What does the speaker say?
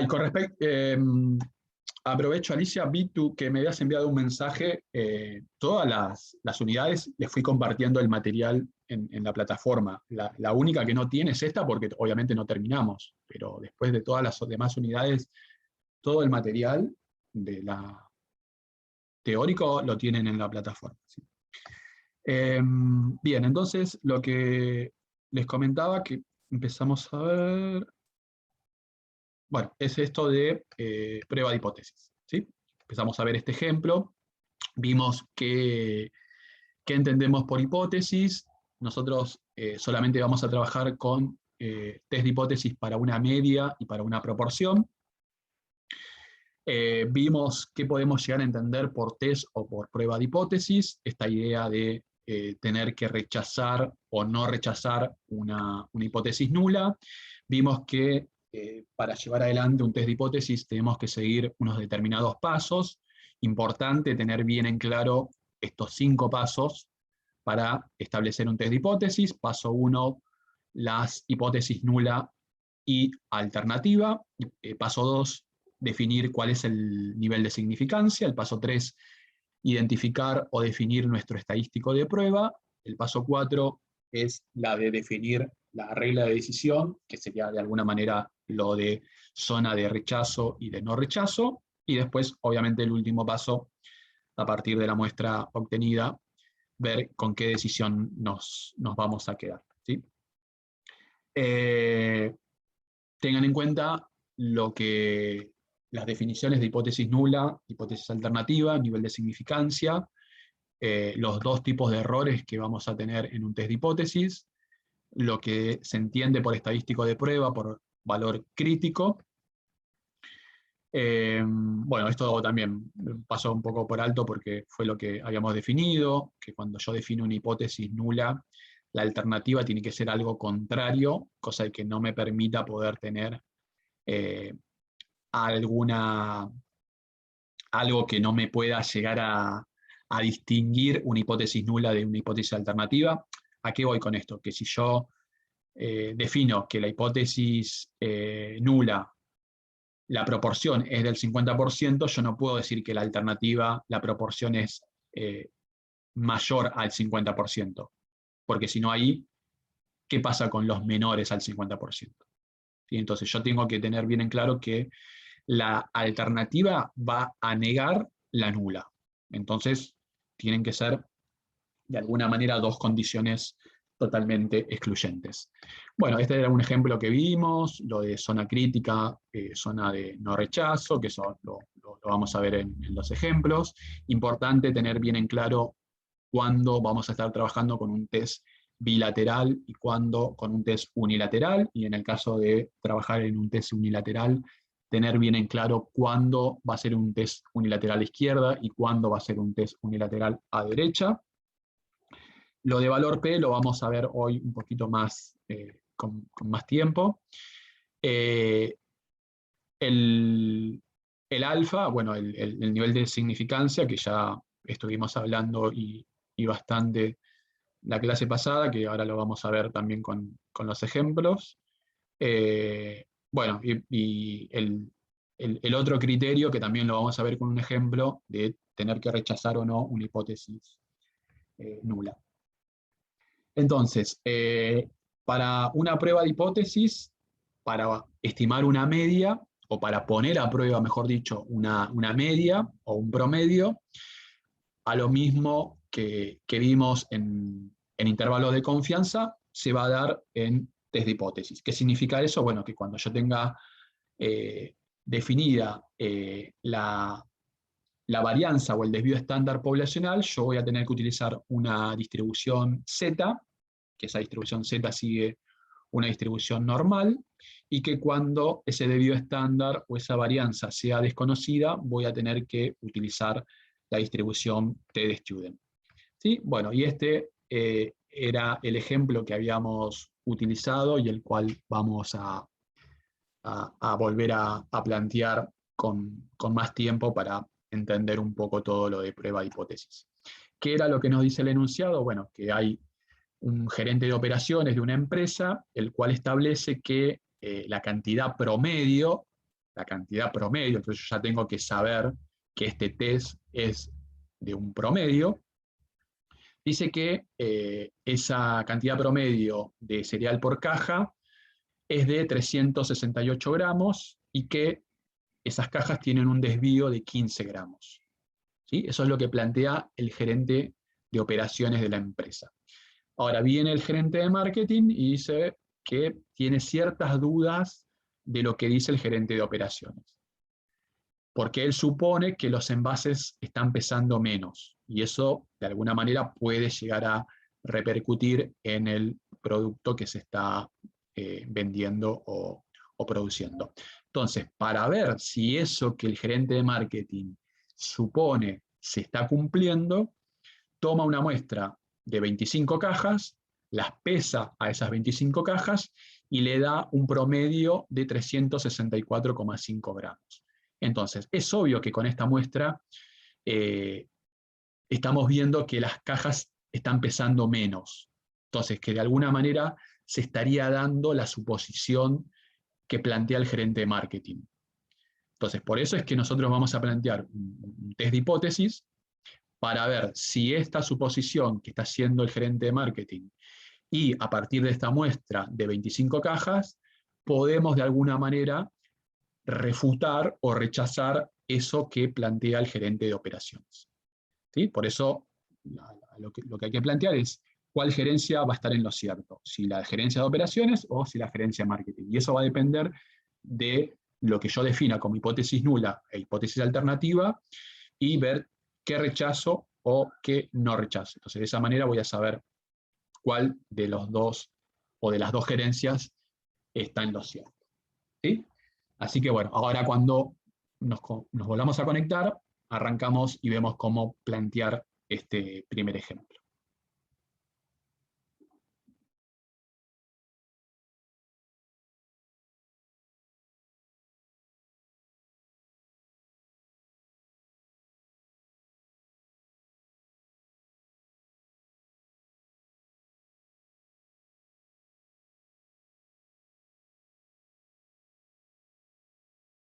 Y con respecto, aprovecho, Alicia, vi tú que me habías enviado un mensaje. Todas las unidades les fui compartiendo el material en la plataforma. La única que no tiene es esta, porque obviamente no terminamos, pero después de todas las demás unidades, todo el material de la teórico lo tienen en la plataforma. ¿Sí? Bien, entonces lo que les comentaba, que empezamos a ver, bueno, es esto de prueba de hipótesis. ¿Sí? Empezamos a ver este ejemplo, vimos qué entendemos por hipótesis. Nosotros solamente vamos a trabajar con test de hipótesis para una media y para una proporción. Vimos qué podemos llegar a entender por test o por prueba de hipótesis, esta idea de tener que rechazar o no rechazar una hipótesis nula. Vimos que para llevar adelante un test de hipótesis tenemos que seguir unos determinados pasos. Importante tener bien en claro estos 5 pasos para establecer un test de hipótesis. Paso 1, las hipótesis nula y alternativa. Paso 2, definir cuál es el nivel de significancia. El paso 3, identificar o definir nuestro estadístico de prueba. El paso 4 es la de definir la regla de decisión, que sería de alguna manera lo de zona de rechazo y de no rechazo. Y después, obviamente, el último paso, a partir de la muestra obtenida, ver con qué decisión nos vamos a quedar. ¿Sí? Tengan en cuenta las definiciones de hipótesis nula, hipótesis alternativa, nivel de significancia, los 2 tipos de errores que vamos a tener en un test de hipótesis, lo que se entiende por estadístico de prueba, por valor crítico. Bueno, esto también pasó un poco por alto porque fue lo que habíamos definido, que cuando yo defino una hipótesis nula, la alternativa tiene que ser algo contrario, cosa que no me permita poder tener algo que no me pueda llegar a distinguir una hipótesis nula de una hipótesis alternativa. ¿A qué voy con esto? Que si yo defino que la hipótesis nula, la proporción es del 50%, yo no puedo decir que la alternativa, la proporción es mayor al 50%, porque si no ahí, ¿qué pasa con los menores al 50%? ¿Sí? Entonces yo tengo que tener bien en claro que la alternativa va a negar la nula. Entonces tienen que ser de alguna manera 2 condiciones totalmente excluyentes. Bueno, este era un ejemplo que vimos, lo de zona crítica, zona de no rechazo, que eso lo vamos a ver en los ejemplos. Importante tener bien en claro cuándo vamos a estar trabajando con un test bilateral y cuándo con un test unilateral, y en el caso de trabajar en un test unilateral, tener bien en claro cuándo va a ser un test unilateral a izquierda y cuándo va a ser un test unilateral a derecha. Lo de valor P lo vamos a ver hoy un poquito más, con más tiempo. El alfa, bueno, el nivel de significancia, que ya estuvimos hablando y bastante la clase pasada, que ahora lo vamos a ver también con los ejemplos. Bueno, y el otro criterio, que también lo vamos a ver con un ejemplo, de tener que rechazar o no una hipótesis nula. Entonces, para una prueba de hipótesis, para estimar una media, o para poner a prueba, mejor dicho, una media o un promedio, a lo mismo que vimos en intervalos de confianza, se va a dar en test de hipótesis. ¿Qué significa eso? Bueno, que cuando yo tenga definida la varianza o el desvío estándar poblacional, yo voy a tener que utilizar una distribución Z, que esa distribución Z sigue una distribución normal, y que cuando ese desvío estándar o esa varianza sea desconocida, voy a tener que utilizar la distribución T de Student. ¿Sí? Bueno, y este era el ejemplo que habíamos utilizado y el cual vamos a volver a plantear con más tiempo para entender un poco todo lo de prueba de hipótesis. ¿Qué era lo que nos dice el enunciado? Bueno, que hay un gerente de operaciones de una empresa, el cual establece que la cantidad promedio la cantidad promedio, entonces yo ya tengo que saber que este test es de un promedio, dice que esa cantidad promedio de cereal por caja es de 368 gramos y que esas cajas tienen un desvío de 15 gramos. ¿Sí? Eso es lo que plantea el gerente de operaciones de la empresa. Ahora viene el gerente de marketing y dice que tiene ciertas dudas de lo que dice el gerente de operaciones, porque él supone que los envases están pesando menos y eso de alguna manera puede llegar a repercutir en el producto que se está vendiendo o produciendo. Entonces, para ver si eso que el gerente de marketing supone se está cumpliendo, toma una muestra de 25 cajas, las pesa a esas 25 cajas y le da un promedio de 364,5 gramos. Entonces, es obvio que con esta muestra estamos viendo que las cajas están pesando menos. Entonces, que de alguna manera se estaría dando la suposición que plantea el gerente de marketing. Entonces, por eso es que nosotros vamos a plantear un test de hipótesis para ver si esta suposición que está haciendo el gerente de marketing y a partir de esta muestra de 25 cajas, podemos de alguna manera refutar o rechazar eso que plantea el gerente de operaciones. ¿Sí? Por eso lo que hay que plantear es cuál gerencia va a estar en lo cierto, si la gerencia de operaciones o si la gerencia de marketing. Y eso va a depender de lo que yo defina como hipótesis nula e hipótesis alternativa y ver qué rechazo o qué no rechazo. Entonces, de esa manera voy a saber cuál de los dos o de las dos gerencias está en lo cierto. ¿Sí? Así que bueno, ahora cuando nos volvamos a conectar, arrancamos y vemos cómo plantear este primer ejemplo.